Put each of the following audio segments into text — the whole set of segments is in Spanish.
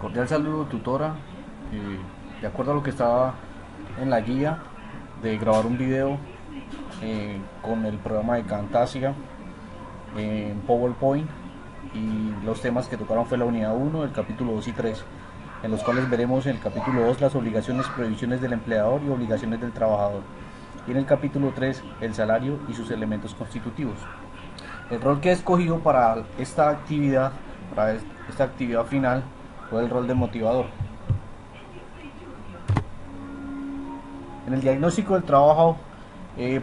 Cordial saludo, tutora. De acuerdo a lo que estaba en la guía de grabar un video con el programa de Camtasia en PowerPoint, y los temas que tocaron fue la unidad 1, el capítulo 2 y 3, en los cuales veremos en el capítulo 2 las obligaciones y prohibiciones del empleador y obligaciones del trabajador, y en el capítulo 3 el salario y sus elementos constitutivos. El rol que he escogido para esta actividad final fue el rol de motivador. En el diagnóstico del trabajo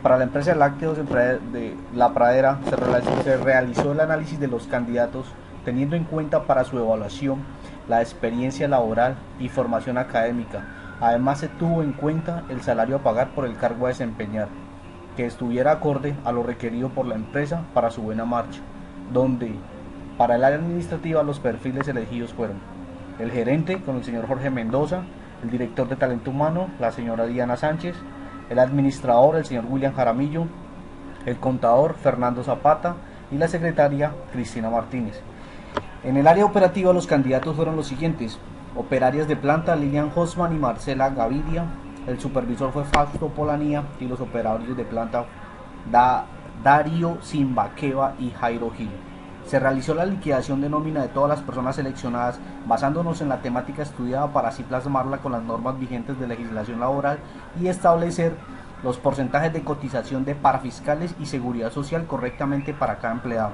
para la empresa de lácteos de La Pradera se realizó el análisis de los candidatos teniendo en cuenta para su evaluación la experiencia laboral y formación académica. Además se tuvo en cuenta el salario a pagar por el cargo a desempeñar, que estuviera acorde a lo requerido por la empresa para su buena marcha, donde para el área administrativa los perfiles elegidos fueron el gerente con el señor Jorge Mendoza, el director de talento humano, la señora Diana Sánchez, el administrador, el señor William Jaramillo, el contador, Fernando Zapata, y la secretaria, Cristina Martínez. En el área operativa los candidatos fueron los siguientes: operarias de planta, Lilian Hosman y Marcela Gaviria, el supervisor fue Fausto Polanía, y los operarios de planta Darío Simbaqueva y Jairo Gil. Se realizó la liquidación de nómina de todas las personas seleccionadas basándonos en la temática estudiada para así plasmarla con las normas vigentes de legislación laboral y establecer los porcentajes de cotización de parafiscales y seguridad social correctamente para cada empleado.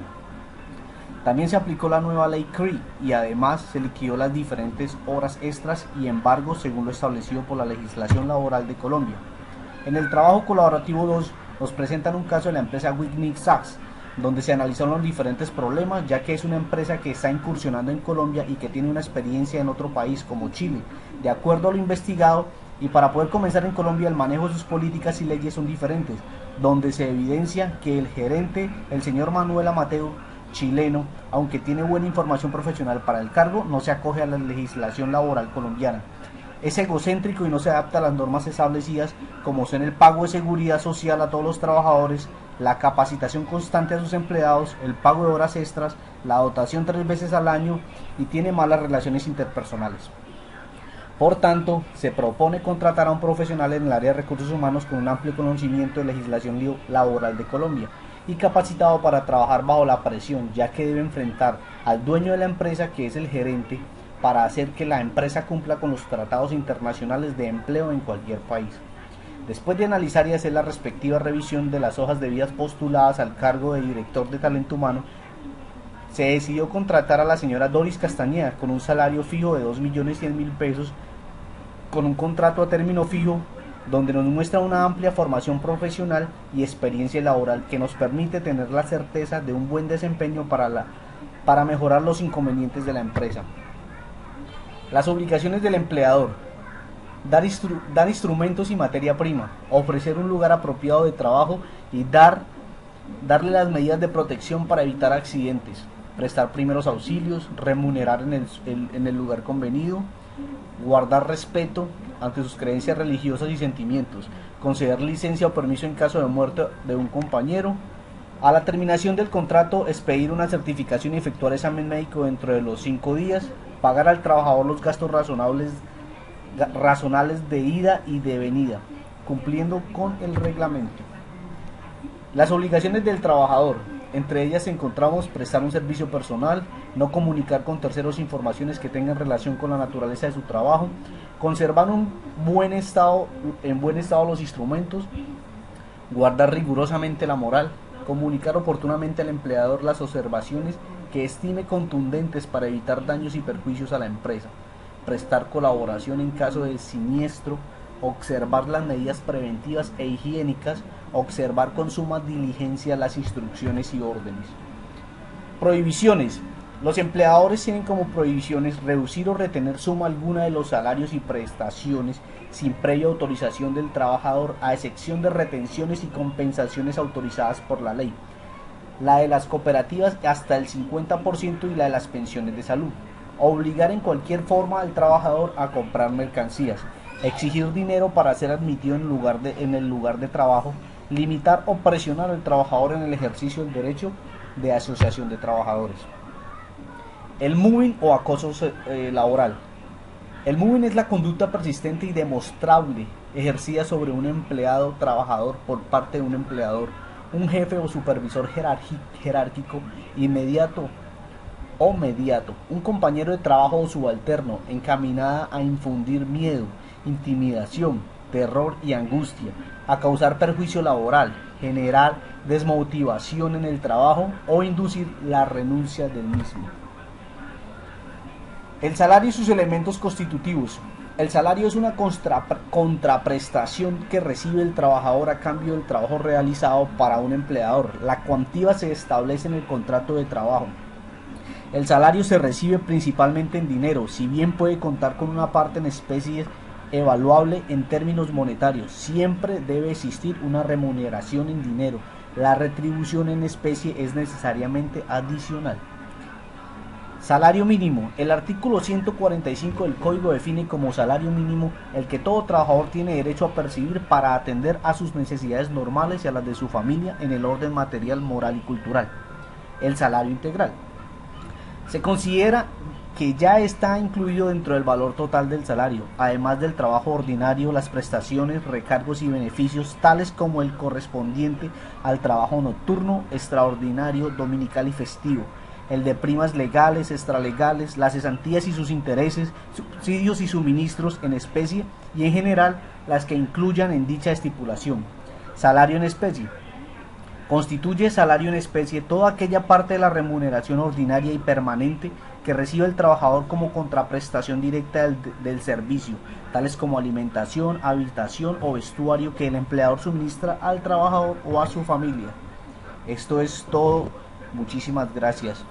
También se aplicó la nueva ley CRI y además se liquidó las diferentes horas extras y embargos según lo establecido por la legislación laboral de Colombia. En el trabajo colaborativo 2 nos presentan un caso de la empresa Whitney Sachs, donde se analizaron los diferentes problemas, ya que es una empresa que está incursionando en Colombia y que tiene una experiencia en otro país como Chile. De acuerdo a lo investigado, y para poder comenzar en Colombia, el manejo de sus políticas y leyes son diferentes, donde se evidencia que el gerente, el señor Manuel Amateo, chileno, aunque tiene buena información profesional para el cargo, no se acoge a la legislación laboral colombiana. Es egocéntrico y no se adapta a las normas establecidas, como son el pago de seguridad social a todos los trabajadores, la capacitación constante a sus empleados, el pago de horas extras, la dotación 3 veces al año, y tiene malas relaciones interpersonales. Por tanto, se propone contratar a un profesional en el área de recursos humanos con un amplio conocimiento de legislación laboral de Colombia y capacitado para trabajar bajo la presión, ya que debe enfrentar al dueño de la empresa, que es el gerente, para hacer que la empresa cumpla con los tratados internacionales de empleo en cualquier país. Después de analizar y hacer la respectiva revisión de las hojas de vida postuladas al cargo de director de talento humano, se decidió contratar a la señora Doris Castañeda con un salario fijo de 2.100.000 pesos, con un contrato a término fijo, donde nos muestra una amplia formación profesional y experiencia laboral que nos permite tener la certeza de un buen desempeño para mejorar los inconvenientes de la empresa. Las obligaciones del empleador: dar instrumentos y materia prima, ofrecer un lugar apropiado de trabajo y darle las medidas de protección para evitar accidentes, prestar primeros auxilios, remunerar en el lugar convenido, guardar respeto ante sus creencias religiosas y sentimientos, conceder licencia o permiso en caso de muerte de un compañero. A la terminación del contrato, expedir una certificación y efectuar examen médico dentro de los 5 días, pagar al trabajador los gastos razonables de ida y de venida, cumpliendo con el reglamento. Las obligaciones del trabajador: entre ellas encontramos prestar un servicio personal, no comunicar con terceros informaciones que tengan relación con la naturaleza de su trabajo, conservar en buen estado los instrumentos, guardar rigurosamente la moral, comunicar oportunamente al empleador las observaciones que estime contundentes para evitar daños y perjuicios a la empresa, prestar colaboración en caso de siniestro, observar las medidas preventivas e higiénicas, observar con suma diligencia las instrucciones y órdenes. Prohibiciones: los empleadores tienen como prohibiciones reducir o retener suma alguna de los salarios y prestaciones sin previa autorización del trabajador, a excepción de retenciones y compensaciones autorizadas por la ley, la de las cooperativas hasta el 50% y la de las pensiones de salud. Obligar en cualquier forma al trabajador a comprar mercancías, exigir dinero para ser admitido en el lugar de trabajo, limitar o presionar al trabajador en el ejercicio del derecho de asociación de trabajadores. El moving o acoso laboral: El moving es la conducta persistente y demostrable ejercida sobre un empleado trabajador por parte de un empleador, un jefe o supervisor jerárquico inmediato o mediato, un compañero de trabajo o subalterno, encaminada a infundir miedo, intimidación, terror y angustia, a causar perjuicio laboral, generar desmotivación en el trabajo o inducir la renuncia del mismo. El salario y sus elementos constitutivos. El salario es una contraprestación que recibe el trabajador a cambio del trabajo realizado para un empleador. La cuantía se establece en el contrato de trabajo. El salario se recibe principalmente en dinero, si bien puede contar con una parte en especie evaluable en términos monetarios. Siempre debe existir una remuneración en dinero. La retribución en especie es necesariamente adicional. Salario mínimo. El artículo 145 del Código define como salario mínimo el que todo trabajador tiene derecho a percibir para atender a sus necesidades normales y a las de su familia en el orden material, moral y cultural. El salario integral. Se considera que ya está incluido dentro del valor total del salario, además del trabajo ordinario, las prestaciones, recargos y beneficios tales como el correspondiente al trabajo nocturno, extraordinario, dominical y festivo, el de primas legales, extralegales, las cesantías y sus intereses, subsidios y suministros en especie y en general las que incluyan en dicha estipulación. Salario en especie. Constituye salario en especie toda aquella parte de la remuneración ordinaria y permanente que recibe el trabajador como contraprestación directa del servicio, tales como alimentación, habitación o vestuario que el empleador suministra al trabajador o a su familia. Esto es todo. Muchísimas gracias.